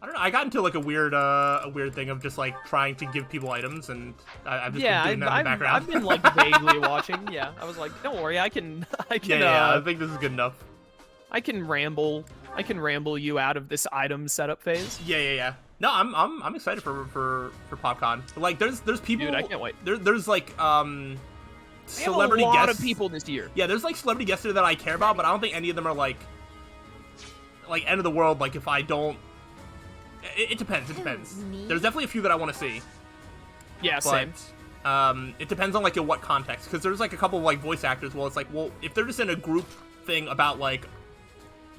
I don't know. I got into like a weird thing of just like trying to give people items, and I've just been doing that in the background. I've been like vaguely watching. Yeah, I was like, don't worry, I can. Yeah, I think this is good enough. I can ramble you out of this item setup phase. Yeah. No, I'm excited for PopCon. Like, there's people. Dude, I can't wait. There's like celebrity guests. A lot guests. of people this year. Yeah, there's like celebrity guests there that I care about, but I don't think any of them are like end of the world. Like, if I don't, it depends. It depends. There's definitely a few that I want to see. Yeah, but, same. It depends on like in what context, because there's like a couple of like voice actors. Well, it's like, well, if they're just in a group thing about like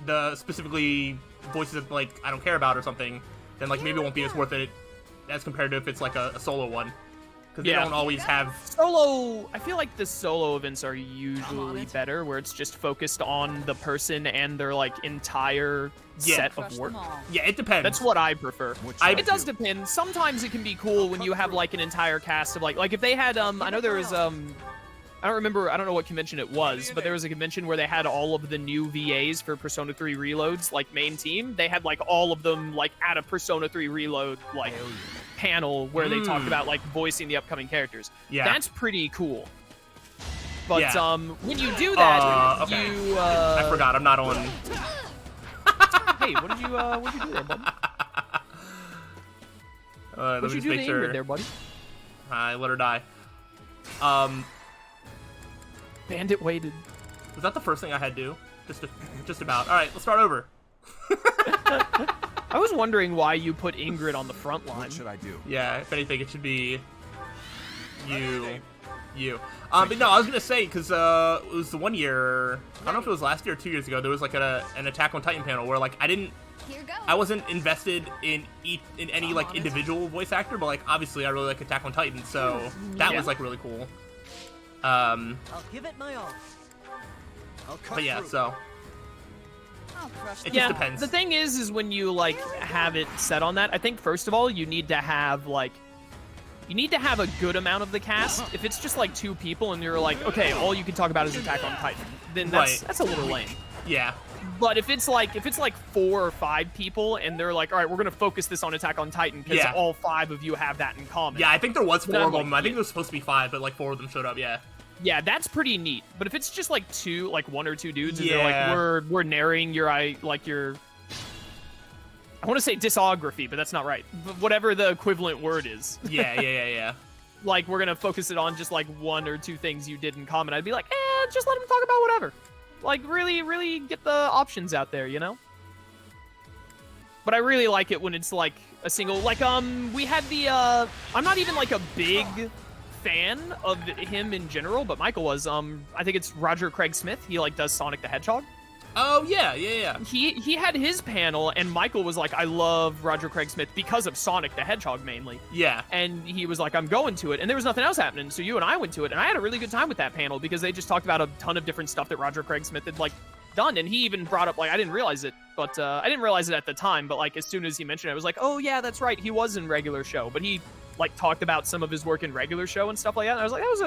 the specifically voices that like I don't care about or something, then like maybe it won't be as worth it as compared to if it's like a solo one, because they don't always have solo. I feel like the solo events are usually better, where it's just focused on the person and their like entire set of work. Yeah, it depends. That's what I prefer. It does depend. Sometimes it can be cool when you have like an entire cast of like if they had I know there was I don't remember, I don't know what convention it was, but there was a convention where they had all of the new VAs for Persona 3 Reload's, like, main team. They had, like, all of them, like, at a Persona 3 Reload, like, panel where they talked about, like, voicing the upcoming characters. Yeah. That's pretty cool. But, when you do that, okay. you, I forgot, I'm not on... Hey, what did you do there, buddy? Let me just make sure. There, buddy? I let her die. Bandit waited. Was that the first thing I had to do? Just about. All right, let's start over. I was wondering why you put Ingrid on the front line. What should I do? Yeah, if anything, it should be you. But no, I was gonna say, because it was the one year, I don't know if it was last year or 2 years ago, there was like an Attack on Titan panel where like I wasn't invested in any like individual voice actor, but like obviously I really like Attack on Titan, so that was like really cool. I'll give it my all. But yeah, so it just depends. The thing is when you like have it set on that, I think first of all you need to have a good amount of the cast. If it's just like 2 people and you're like, okay, all you can talk about is Attack on Titan, then that's a little lame. Yeah. But if it's like 4 or 5 people and they're like, all right, we're gonna focus this on Attack on Titan because all 5 of you have that in common. Yeah, I think there was 4 of them. I think there was supposed to be 5, but like 4 of them showed up. Yeah. Yeah, that's pretty neat. But if it's just like 1 or 2 dudes, and they're like, we're narrating your I want to say discography, but that's not right. But whatever the equivalent word is. Yeah. Like, we're gonna focus it on just like 1 or 2 things you did in common. I'd be like, just let them talk about whatever. Like, really get the options out there, you know? But I really like it when it's like a single, like, we had the, I'm not even like a big fan of him in general, but Michael was, I think it's Roger Craig Smith. He like does Sonic the Hedgehog. Oh yeah. He had his panel, and Michael was like, I love Roger Craig Smith because of Sonic the Hedgehog mainly. Yeah. And he was like, I'm going to it, and there was nothing else happening, so you and I went to it, and I had a really good time with that panel because they just talked about a ton of different stuff that Roger Craig Smith had like done, and he even brought up, like, I didn't realize it, but I didn't realize it at the time, but like as soon as he mentioned it, I was like, oh yeah, that's right, he was in regular show, but he like talked about some of his work in regular show and stuff like that, and I was like, that was a,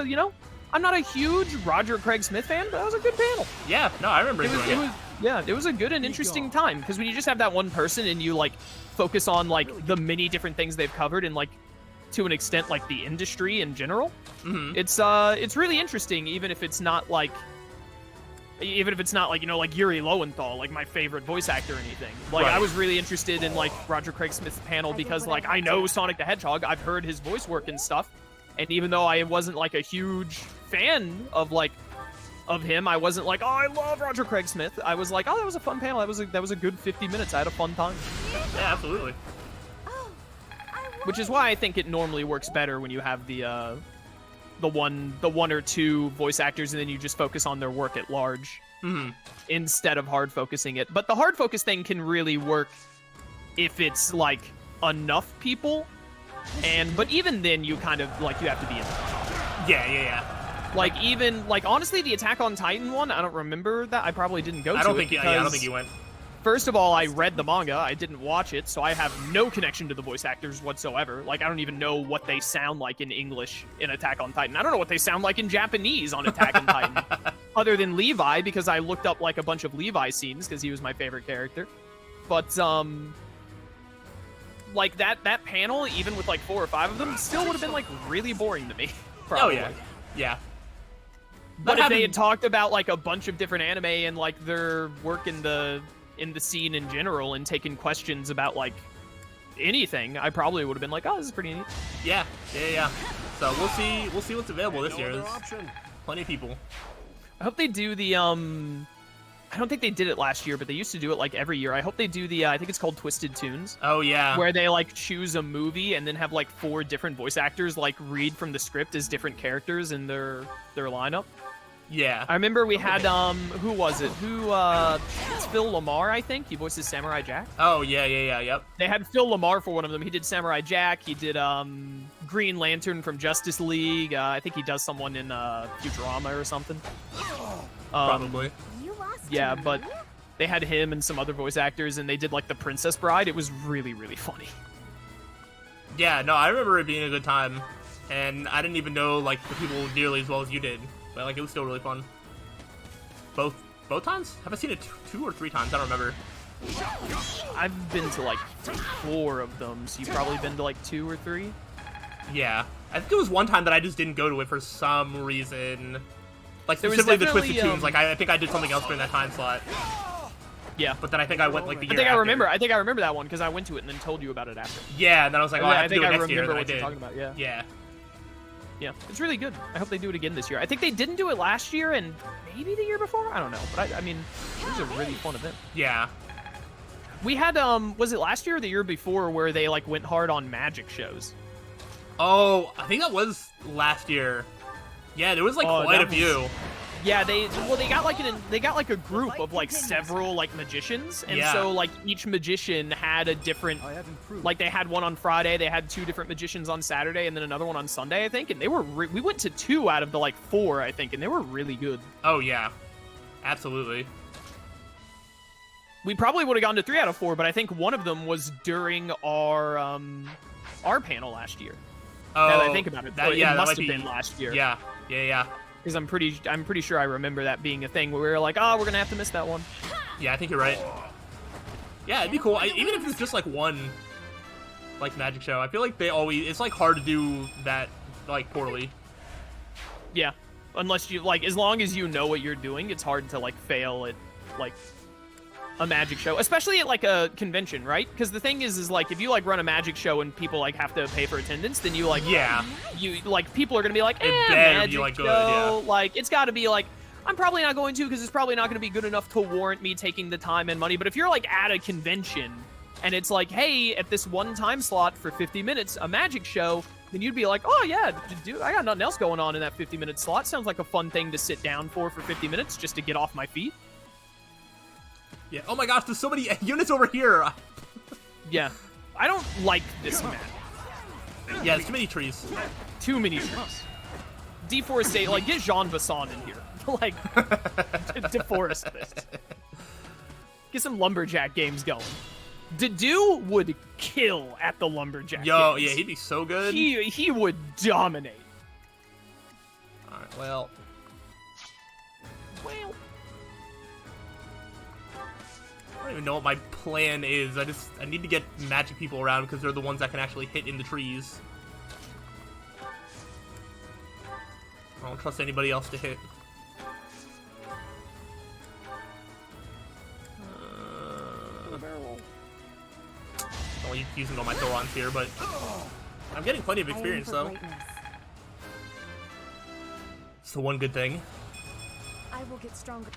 I'm not a huge Roger Craig Smith fan, but that was a good panel. Yeah, no, I remember it was a good and interesting time, because when you just have that one person and you like focus on like the many different things they've covered and like to an extent like the industry in general, it's really interesting, even if it's not like like Yuri Lowenthal, like my favorite voice actor or anything. Like, I was really interested in like Roger Craig Smith's panel because like I know Sonic the Hedgehog, I've heard his voice work and stuff, and even though I wasn't like a huge fan of him, I wasn't like, oh, I love Roger Craig Smith. I was like, oh, that was a fun panel. That was a good 50 minutes. I had a fun time. Yeah, absolutely. Which is why I think it normally works better when you have the one or 2 voice actors, and then you just focus on their work at large instead of hard focusing it. But the hard focus thing can really work if it's like enough people, but even then you kind of like you have to be in the Yeah. Like, even like honestly, the Attack on Titan one, I don't remember that. I probably didn't go to it. I don't think you went. First of all, I read the manga, I didn't watch it, so I have no connection to the voice actors whatsoever. Like, I don't even know what they sound like in English in Attack on Titan. I don't know what they sound like in Japanese on Attack on Titan. Other than Levi, because I looked up, like, a bunch of Levi scenes, because he was my favorite character. But, like that panel, even with like 4 or 5 of them, still would have been like really boring to me. Oh Probably. yeah, yeah. But if they had talked about like a bunch of different anime and like their work in the scene in general and taken questions about like anything, I probably would have been like, oh, this is pretty neat. Yeah. So we'll see what's available this year. There's plenty of people. I hope they do the I don't think they did it last year, but they used to do it like every year. I hope they do the I think it's called Twisted Tunes. Oh yeah. Where they like choose a movie and then have like 4 different voice actors like read from the script as different characters in their lineup. Yeah. I remember we had who was it? It's Phil Lamar, I think. He voices Samurai Jack. Oh yeah, yep. They had Phil Lamar for one of them. He did Samurai Jack. He did Green Lantern from Justice League. I think he does someone in Futurama or something. Probably. Yeah, but they had him and some other voice actors, and they did like the Princess Bride. It was really, really funny. Yeah, no, I remember it being a good time, and I didn't even know like the people nearly as well as you did, but like it was still really fun. Both times? Have I seen it 2 or 3 times? I don't remember. I've been to like 4 of them, so you've probably been to like 2 or 3. Yeah, I think it was one time that I just didn't go to it for some reason. Like There was specifically the Twisted definitely, Tunes. Like I think I did something else during that time slot. Yeah. But then I think I went like the year I think after. I remember that one because I went to it and then told you about it after. Yeah, and then I was like, oh, I have to do it next year. remember And I what you're did. talking about. Yeah. Yeah. Yeah, it's really good. I hope they do it again this year. I think they didn't do it last year and maybe the year before. I don't know, but I mean, it was a really fun event. Yeah. We had was it last year or the year before where they like went hard on magic shows? Oh, I think that was last year. Yeah, there was like quite a few. Yeah, they got like a group of like several like magicians, and Yeah. so like each magician had a different. Like they had one on Friday, they had 2 different magicians on Saturday, and then another one on Sunday, I think. And they were we went to 2 out of the like 4, I think, and they were really good. Oh yeah, absolutely. We probably would have gone to 3 out of 4, but I think one of them was during our panel last year. Oh, Now that I think about it, so yeah, it that must might have be, been last year. Yeah. Because I'm pretty sure I remember that being a thing where we were like, oh, we're gonna have to miss that one. Yeah, I think you're right. Yeah, it'd be cool. Even if it's just like one, like magic show. I feel like it's like hard to do that like poorly. Yeah, unless you like, as long as you know what you're doing, it's hard to like fail at like a magic show, especially at like a convention, right? Because the thing is like if you like run a magic show and people like have to pay for attendance, then you like you like people are gonna be like, magic be, like, show, good, yeah. like it's got to be like. I'm probably not going to because it's probably not going to be good enough to warrant me taking the time and money. But if you're like at a convention and it's like, hey, at this one time slot for 50 minutes, a magic show, then you'd be like, oh yeah, dude, I got nothing else going on in that 50-minute slot. Sounds like a fun thing to sit down for 50 minutes just to get off my feet. Yeah. Oh my gosh, there's so many units over here. Yeah. I don't like this map. Yeah, there's too many trees. Too many trees. Deforestate, like, get Jean Vasson in here. Like, deforest this. Get some lumberjack games going. Dedue would kill at the lumberjack games. Yeah, he'd be so good. He would dominate. Alright, well. I don't even know what my plan is. I need to get magic people around because they're the ones that can actually hit in the trees. I don't trust anybody else to hit. I'm using all my Thorons here, but I'm getting plenty of experience though. It's the one good thing. I will get stronger.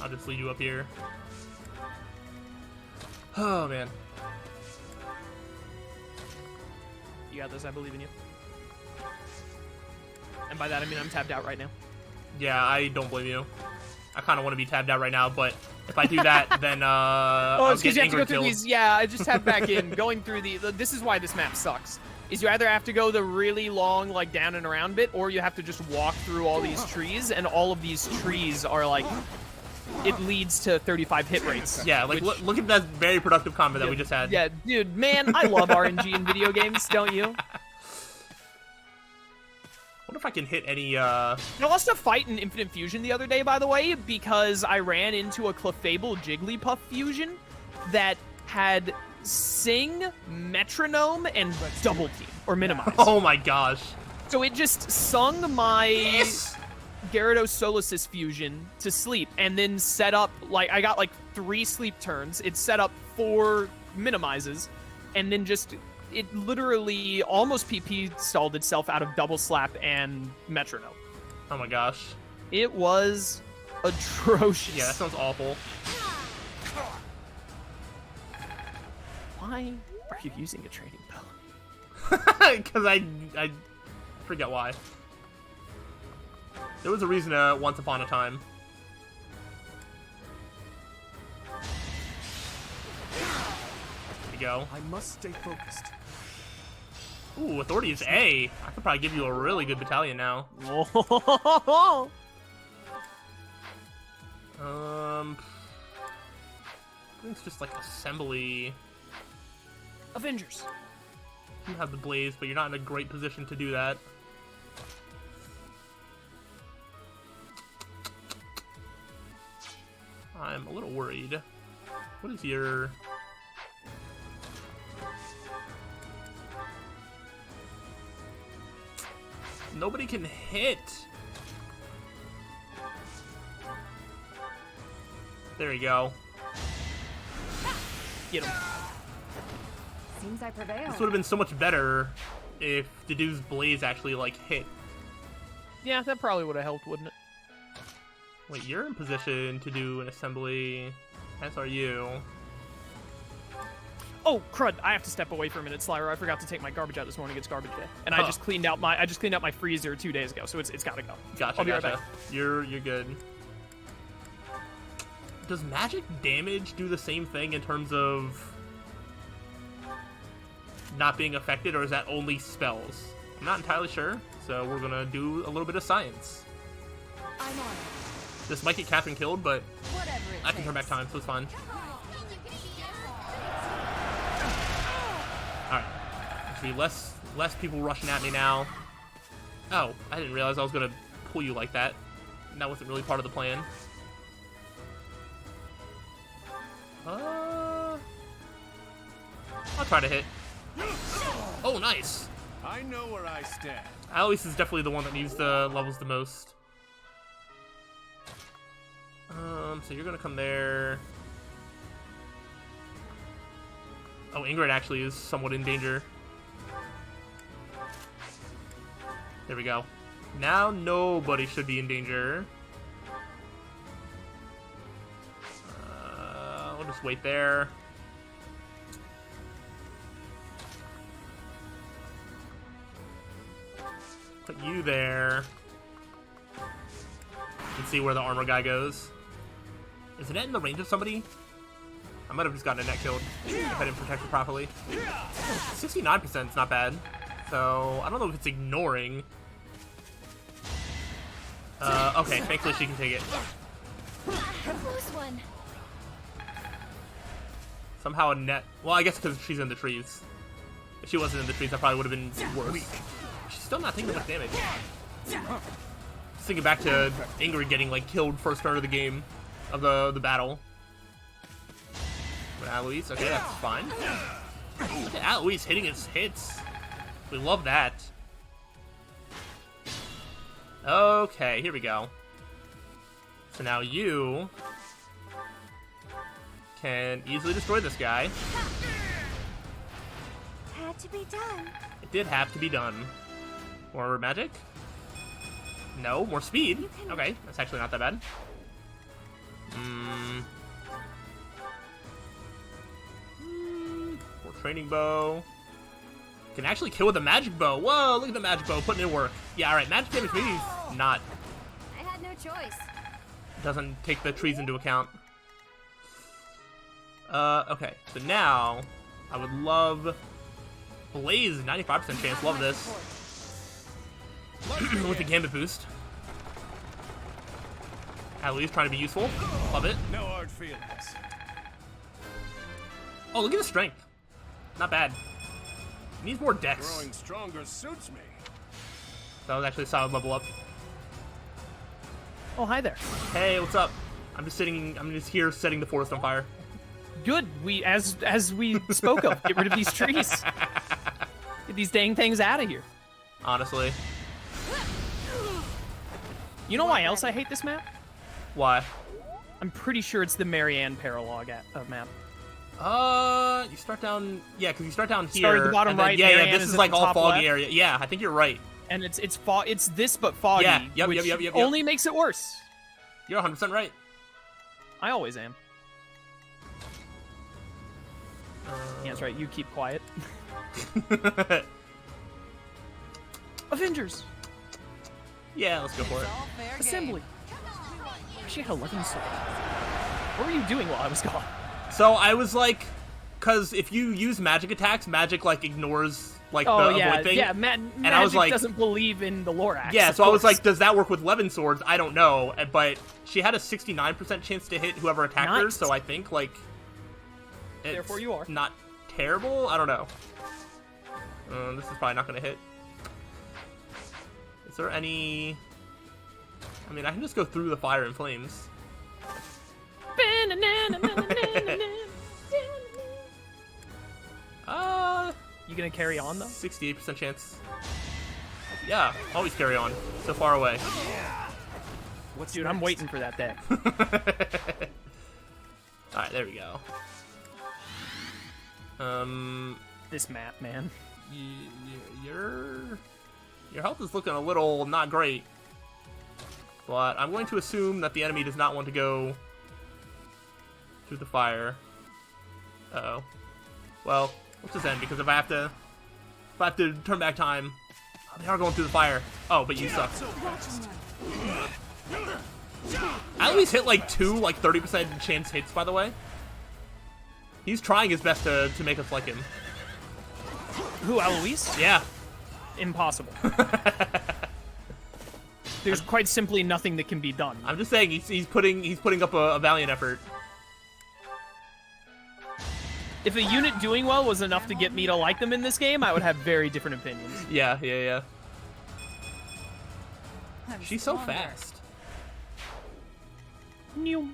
I'll just lead you up here. Oh man. You got this, I believe in you. And by that I mean I'm tapped out right now. Yeah, I don't blame you. I kind of want to be tabbed out right now, but if I do that, then oh, it's because you have to go through killed. these. Yeah, I just tapped back in. Going through this is why this map sucks. Is you either have to go the really long, like, down and around bit, or you have to just walk through all these trees, and all of these trees are, like, it leads to 35 hit rates. Yeah, like, look at that very productive combo that we just had. Yeah, dude, man, I love RNG in video games, don't you? if I can hit any, I lost a fight in Infinite Fusion the other day, by the way, because I ran into a Clefable Jigglypuff fusion that had Sing, Metronome, and Double Team, or Minimize. Oh my gosh. So it just sung my Yes! Gyarados Solosis fusion to sleep, and then set up, like, I got like 3 sleep turns. It set up 4 minimizes, and then just, it literally almost PP stalled itself out of Double Slap and Metronome. Oh my gosh. It was atrocious. Yeah, that sounds awful. Why are you using a training bow? Because I forget why. There was a reason once upon a time. There you go. I must stay focused. Ooh, Authority is A. I could probably give you a really good battalion now. I think it's just like assembly. Avengers. You have the Blaze, but you're not in a great position to do that. I'm a little worried. What is your... Nobody can hit! There you go. Get him. Seems I prevail. This would have been so much better if Dedue's Blaze actually, like, hit. Yeah, that probably would have helped, wouldn't it? Wait, you're in position to do an assembly, as are you. Oh, crud! I have to step away for a minute, Slyroh. I forgot to take my garbage out this morning. It's garbage day, and I just cleaned out my freezer 2 days ago, so it's gotta go. Gotcha, I'll be gotcha. right back. You're good. Does magic damage do the same thing in terms of not being affected, or is that only spells? I'm not entirely sure, so we're gonna do a little bit of science. I'm on it. This might get Catherine killed, but Whatever it I can turn back takes. time, so it's fine. Alright. See, less people rushing at me now. Oh, I didn't realize I was gonna pull you like that. That wasn't really part of the plan. I'll try to hit. Oh, nice! I know where I stand. Alois is definitely the one that needs the levels the most. So you're gonna come there. Oh, Ingrid actually is somewhat in danger. There we go. Now nobody should be in danger. We'll just wait there. Put you there. You can see where the armor guy goes. Is the net in the range of somebody? I might have just gotten a net killed if I didn't protect it properly. 69% is not bad. So, I don't know if it's ignoring. Okay, thankfully she can take it. Close one. Somehow a net... Well, I guess because she's in the trees. If she wasn't in the trees, that probably would have been worse. She's still not taking much damage. Just thinking back to Ingrid getting, like, killed first turn of the game. Of the battle. But Alois, okay, that's fine. Look at Alois hitting his hits. We love that. Okay, here we go. So now you can easily destroy this guy. Had to be done. It did have to be done. More magic? No, more speed. Okay, that's actually not that bad. More training bow. Can actually kill with a magic bow. Whoa, look at the magic bow putting in work. Yeah, alright, magic damage maybe is not. I had no choice. Doesn't take the trees into account. Okay, so now I would love Blaze, 95% chance, love this. With the Gambit boost. At least trying to be useful. Love it. No hard feelings. Oh, look at the strength. Not bad. Needs more dex. Growing stronger suits me. That was actually a solid level up. Oh, hi there. Hey, what's up? I'm just here setting the forest on fire. Good. We, as we spoke of, get rid of these trees. Get these dang things out of here. Honestly. You know why else I hate this map? Why? I'm pretty sure it's the Marianne Paralog map. You start down, yeah, because you start down here. Start at the bottom and then, right, yeah, Marianne this is is at like the all top foggy left. area. Yeah, I think you're right. And it's this but foggy, Yeah, yep, which yep. only makes it worse. You're 100% right. I always am. Yeah, that's right. You keep quiet. Avengers. Yeah, let's go for it. All fair Assembly. game. She had 11 souls. What were you doing while I was gone? So I was like, because if you use magic attacks, magic like ignores like Oh the yeah, avoid thing. yeah. And I was Magic like, doesn't believe in the Lorax. yeah, of so I was course. like, does that work with Levin swords? I don't know, but she had a 69% chance to hit whoever attacked her, Nice. so I think like, it's Therefore you are. not terrible. I don't know. This is probably not gonna hit. Is there any? I mean, I can just go through the fire and flames. You gonna carry on though? 68% chance. Yeah, always carry on. So far away. What's Dude, next? I'm waiting for that day. Alright, there we go. This map, man. Your health is looking a little not great. But I'm going to assume that the enemy does not want to go through the fire. Uh-oh. Well, let's just end, because if I have to turn back time, they are going through the fire. Oh, but you suck. I at least hit like 2 like 30% chance hits, by the way. He's trying his best to make us like him. Who, Alois? Yeah. Impossible. There's quite simply nothing that can be done. I'm just saying he's putting up a valiant effort. If a unit doing well was enough to get me to like them in this game, I would have very different opinions. Yeah. She's so fast. New.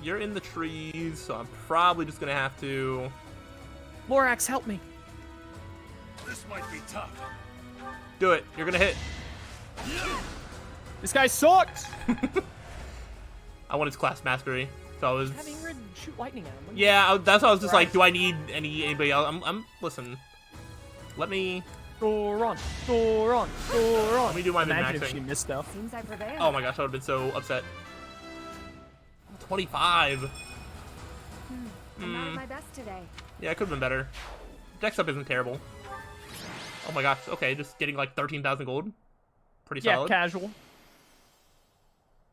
You're in the trees, so I'm probably just gonna have to. Lorax, help me. This might be tough. Do it. You're gonna hit. This guy sucks. I want his class mastery, so I was. Have Ingrid shoot lightning at him. Yeah, that's why I was just like, do I need anybody else? Listen. Let me Let let me do my Imagine if she min-maxing. missed stuff. Seems I prevailed. Oh my gosh, I would have been so upset. 25. I'm not at my best today. Yeah, it could have been better. Dex up isn't terrible. Oh my gosh. Okay, just getting like 13,000 gold. Pretty Yeah, solid. casual.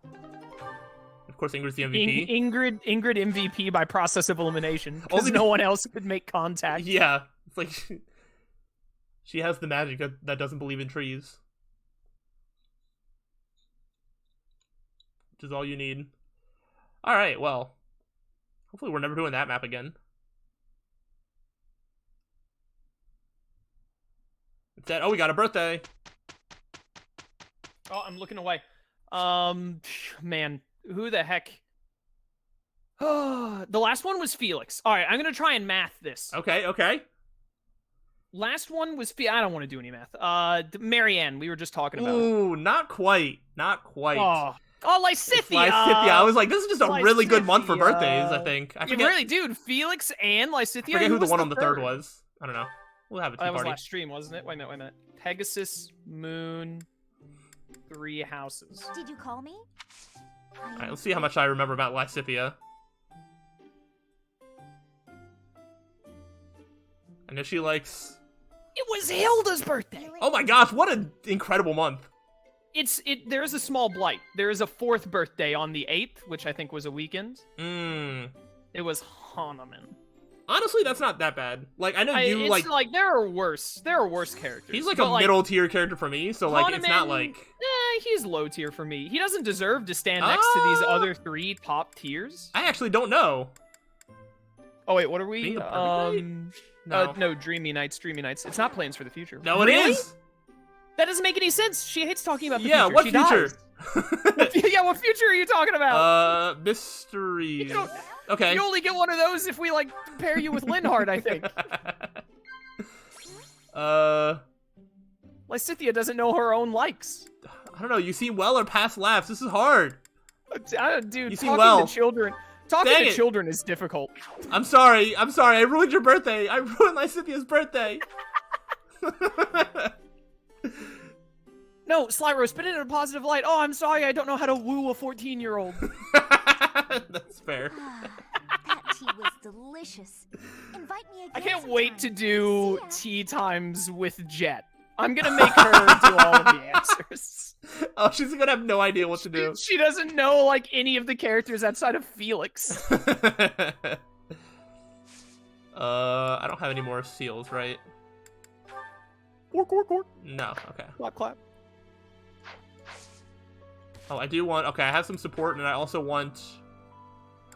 Of course, Ingrid's the MVP. Ingrid MVP by process of elimination, because Only- no one else could make contact. Yeah, it's like she has the magic that doesn't believe in trees, which is all you need. All right, well, hopefully we're never doing that map again. Instead, oh, we got a birthday. Oh, I'm looking away. Man, who the heck? Oh, the last one was Felix. All right, I'm gonna try and math this. Okay. Last one was I don't want to do any math. Marianne, we were just talking about. Ooh, not quite. Oh, Lysithia. Lysithia. I was like, this is just a really good month for Lysithia. birthdays, I think. I Yeah, forget, really, dude. Felix and Lysithia. forget who the was one on the third was. I don't know. We'll have a tea That was party. last stream, wasn't it? Wait a minute. Pegasus, Moon, 3 houses. Did you call me? Alright, let's see how much I remember about Lysithia. I know she likes... It was Hilda's birthday. Oh my gosh, what an incredible month. There is a small blight. There is a 4th birthday on the 8th, which I think was a weekend. It was Hanuman. Honestly, that's not that bad. Like, I know you, it's like there are worse characters. He's like but, a middle tier character for me, so like, it's not Hanuman, like... he's low tier for me. He doesn't deserve to stand next to these other 3 top tiers. I actually don't know. Oh wait, what are we? Being a perfect night? No. No, Dreamy Nights. It's not Plans for the Future. No, it Really? is! That doesn't make any sense. She hates talking about the Yeah, future. what She future? dies. Yeah, what future are you talking about? Mysteries. You Okay. You only get one of those if we, like, pair you with Linhardt, I think. Lysithea doesn't know her own likes. I don't know. You seem well or past laughs. This is hard. Dude, You seem talking well. to children... Talking Dang to it. children is difficult. I'm sorry. I ruined your birthday. I ruined Lysithea's birthday. No, Slyroh, spin it in a positive light. Oh, I'm sorry, I don't know how to woo a 14-year-old. That's fair. That tea was delicious. Invite me again. I can't wait to sometime. do See ya. tea times with Jet. I'm gonna make her do all of the answers. Oh, she's gonna have no idea what to do. She doesn't know, like, any of the characters outside of Felix. I don't have any more seals, right? No, okay. Clap, clap. Oh, I do want... Okay, I have some support, and I also want...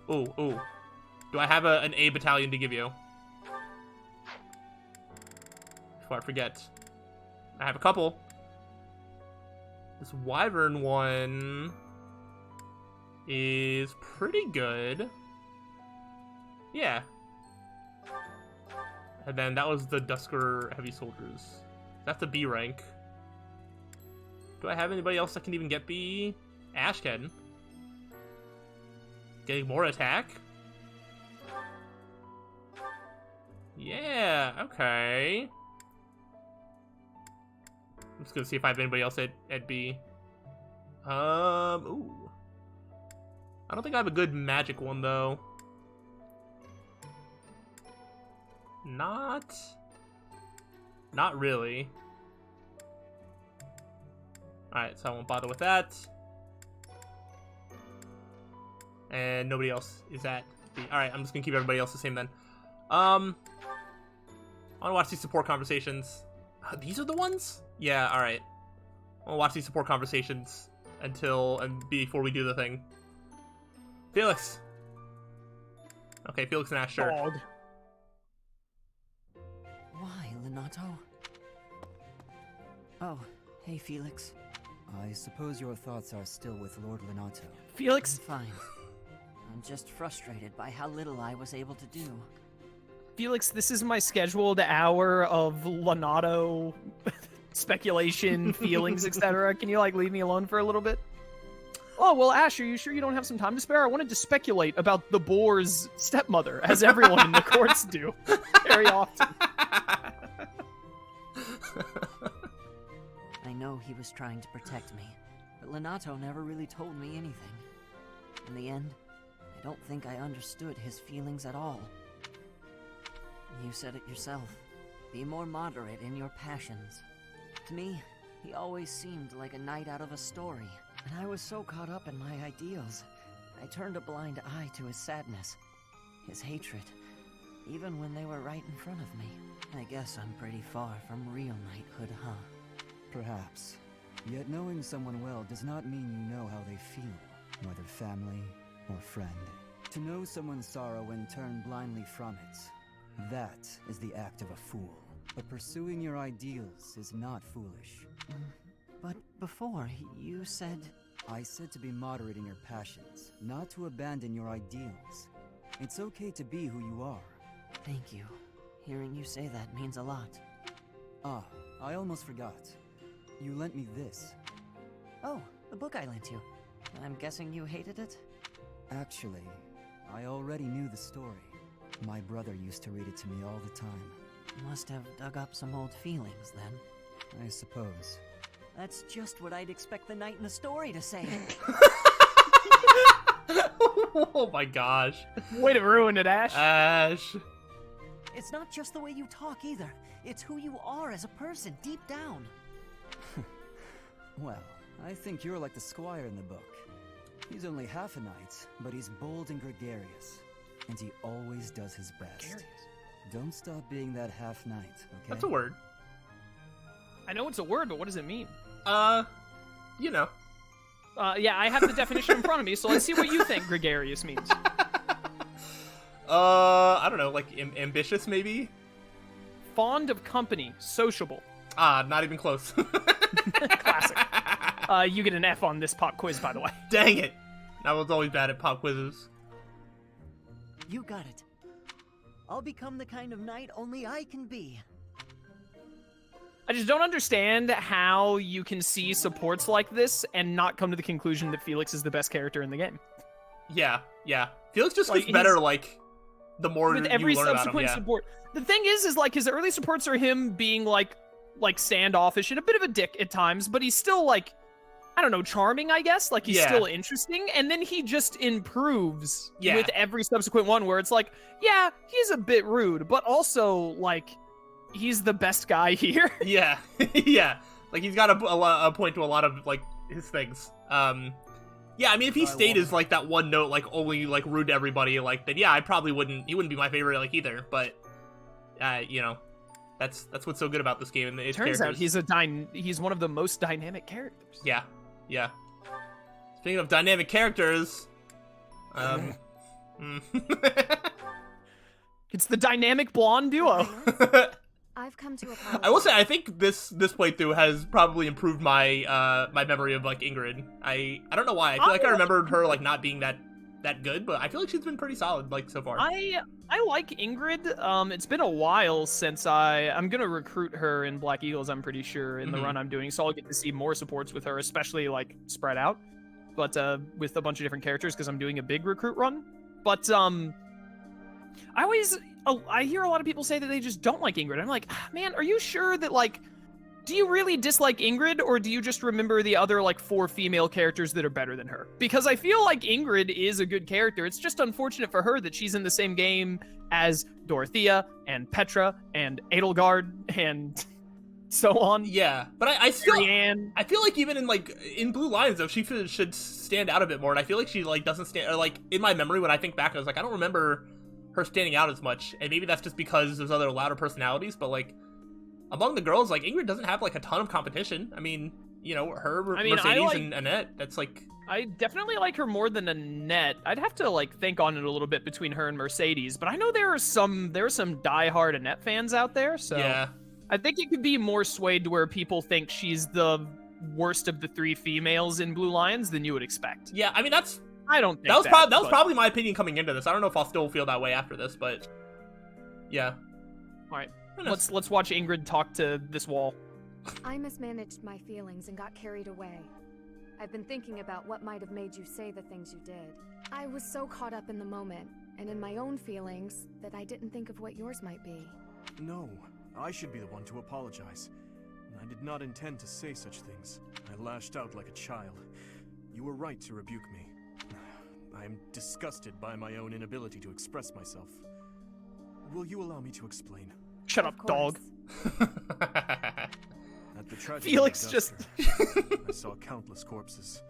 Ooh. Do I have an A battalion to give you? Before I forget. I have a couple. This Wyvern one is pretty good. Yeah. And then that was the Dusker Heavy Soldiers. That's a B rank. Do I have anybody else that can even get B? Ash can. Getting more attack? Yeah, okay. I'm just gonna see if I have anybody else at B. Ooh. I don't think I have a good magic one, though. Not really. Alright, so I won't bother with that. And nobody else is at B. Alright, I'm just gonna keep everybody else the same then. I wanna watch these support conversations. These are the ones? Yeah, alright. I'll watch these support conversations before we do the thing. Felix! Okay, Felix and Ash, sure. Dog. Why, Lenato? Oh, hey, Felix. I suppose your thoughts are still with Lord Lenato. I'm Felix, fine. I'm just frustrated by how little I was able to do. this is my scheduled hour of Lenato speculation, feelings, etc. Can you, like, leave me alone for a little bit? Oh, well, Ash, are you sure you don't have some time to spare? I wanted to speculate about the boar's stepmother, as everyone in the courts do very often. I know he was trying to protect me, but Lenato never really told me anything. In the end, I don't think I understood his feelings at all. You said it yourself. Be more moderate in your passions. To me, he always seemed like a knight out of a story, and I was so caught up in my ideals. I turned a blind eye to his sadness, his hatred, even when they were right in front of me. I guess I'm pretty far from real knighthood, huh? Perhaps. Yet knowing someone well does not mean you know how they feel, whether family or friend. To know someone's sorrow and turn blindly from it, that is the act of a fool. But pursuing your ideals is not foolish. But before, you said... I said to be moderate in your passions, not to abandon your ideals. It's okay to be who you are. Thank you. Hearing you say that means a lot. Ah, I almost forgot. You lent me this. Oh, the book I lent you. I'm guessing you hated it? Actually, I already knew the story. My brother used to read it to me all the time. Must have dug up some old feelings, then. I suppose. That's just what I'd expect the knight in the story to say. Oh my gosh. Way to ruin it, Ash. Ash. It's not just the way you talk either. It's who you are as a person, deep down. Well, I think you're like the squire in the book. He's only half a knight, but he's bold and gregarious. And he always does his best. Gregarious. Don't stop being that half knight, okay? That's a word. I know it's a word, but what does it mean? You know. Yeah, I have the definition in front of me, so let's see what you think gregarious means. I don't know, like ambitious maybe? Fond of company, sociable. Ah, not even close. Classic. You get an F on this pop quiz, by the way. Dang it. I was always bad at pop quizzes. You got it. I'll become the kind of knight only I can be. I just don't understand how you can see supports like this and not come to the conclusion that Felix is the best character in the game. Yeah. Felix just Like, gets better, like, the more With you every learn about him. subsequent Yeah. support. The thing is like his early supports are him being like standoffish and a bit of a dick at times, but he's still like, I don't know, charming, I guess. Like, he's Yeah. still interesting. And then he just improves Yeah. with every subsequent one where it's like, yeah, he's a bit rude, but also, like, he's the best guy here. Yeah. Yeah. Like, he's got a point to a lot of, like, his things. Yeah, I mean, if he stayed as, like, that one note, like, only, like, rude to everybody, like, then, yeah, he wouldn't be my favorite, like, either. But, you know, that's what's so good about this game. And its Turns out characters. he's one of the most dynamic characters. Yeah. Speaking of dynamic characters, It's the dynamic blonde duo. I've come to apologize. I will say, I think this playthrough has probably improved my my memory of, like, Ingrid. I don't know why. I feel like I remembered her, like, not being that good, but I feel like she's been pretty solid, like, so far. I like Ingrid. It's been a while since I'm gonna recruit her in Black Eagles, I'm pretty sure, in the run I'm doing, so I'll get to see more supports with her, especially, like, spread out, but with a bunch of different characters, because I'm doing a big recruit run. But I hear a lot of people say that they just don't like Ingrid. I'm like, man, are you sure that, like, do you really dislike Ingrid, or do you just remember the other, like, 4 female characters that are better than her? Because I feel like Ingrid is a good character. It's just unfortunate for her that she's in the same game as Dorothea and Petra and Edelgard and so on. Yeah, but I still Marianne. I feel like even in Blue Lions though, she should stand out a bit more, and I feel like she, like, doesn't stand, or, like, in my memory when I think back, I was like, I don't remember her standing out as much, and maybe that's just because there's other louder personalities, but, like, among the girls, like, Ingrid doesn't have, like, a ton of competition. I mean, you know, her, Mercedes, and Annette, that's, like... I definitely like her more than Annette. I'd have to, like, think on it a little bit between her and Mercedes, but I know there are some diehard Annette fans out there, so Yeah. I think it could be more swayed to where people think she's the worst of the 3 females in Blue Lions than you would expect. Yeah, I mean, I don't think that was probably my opinion coming into this. I don't know if I'll still feel that way after this, but yeah. All right, let's watch Ingrid talk to this wall. I mismanaged my feelings and got carried away. I've been thinking about what might have made you say the things you did. I was so caught up in the moment and in my own feelings that I didn't think of what yours might be. No, I should be the one to apologize. I did not intend to say such things. I lashed out like a child. You were right to rebuke me. I am disgusted by my own inability to express myself. Will you allow me to explain? Shut up, dog. At the tragedy Felix of just... Dusker, I saw countless corpses.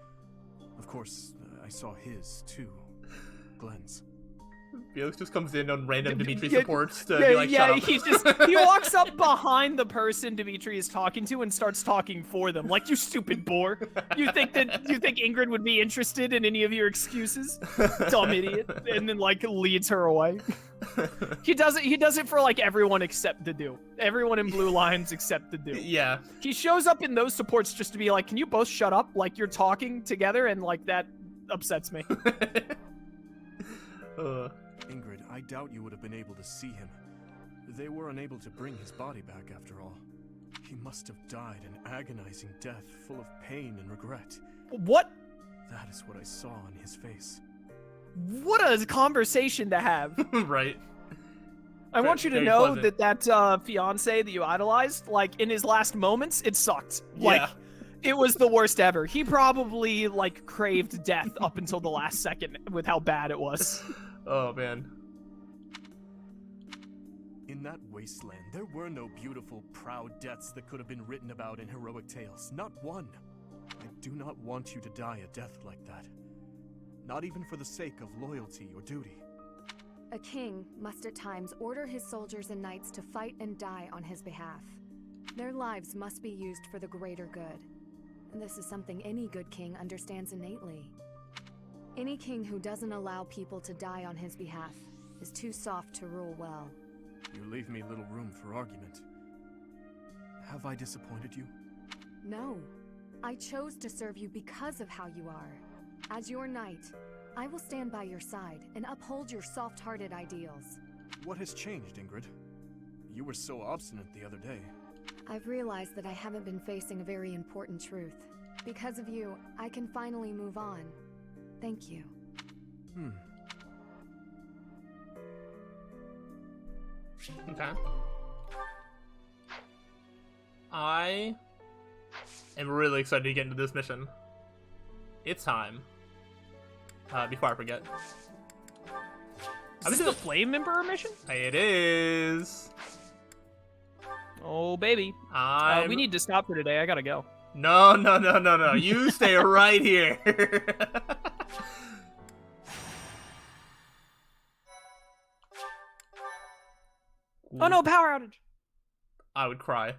Of course, I saw his, too. Glenn's. Felix just comes in on random Dimitri supports to be like, shut up. He walks up behind the person Dimitri is talking to and starts talking for them. Like, you stupid boar. You think Ingrid would be interested in any of your excuses? Dumb idiot. And then, like, leads her away. He does it for, like, everyone except Dedu. Everyone in Blue Lions except Dedu. Yeah. He shows up in those supports just to be like, can you both shut up? Like, you're talking together, and, like, that upsets me. Ingrid, I doubt you would have been able to see him. They were unable to bring his body back after all. He must have died an agonizing death full of pain and regret. What? That is what I saw on his face. What a conversation to have. Right. I want you to Very know pleasant. that fiance that you idolized, like, in his last moments, it sucked. Like, Yeah. it was the worst ever. He probably, like, craved death up until the last second with how bad it was. Oh, man. In that wasteland, there were no beautiful, proud deaths that could have been written about in heroic tales. Not one. I do not want you to die a death like that. Not even for the sake of loyalty or duty. A king must at times order his soldiers and knights to fight and die on his behalf. Their lives must be used for the greater good. And this is something any good king understands innately. Any king who doesn't allow people to die on his behalf is too soft to rule well. You leave me little room for argument. Have I disappointed you? No. I chose to serve you because of how you are. As your knight, I will stand by your side and uphold your soft-hearted ideals. What has changed, Ingrid? You were so obstinate the other day. I've realized that I haven't been facing a very important truth. Because of you, I can finally move on. Thank you. Okay. I am really excited to get into this mission. It's time. Before I forget. Is this the Flame Emperor mission? It is. Oh, baby. We need to stop for today. I gotta go. No. You stay right here. Oh no, power outage. I would cry.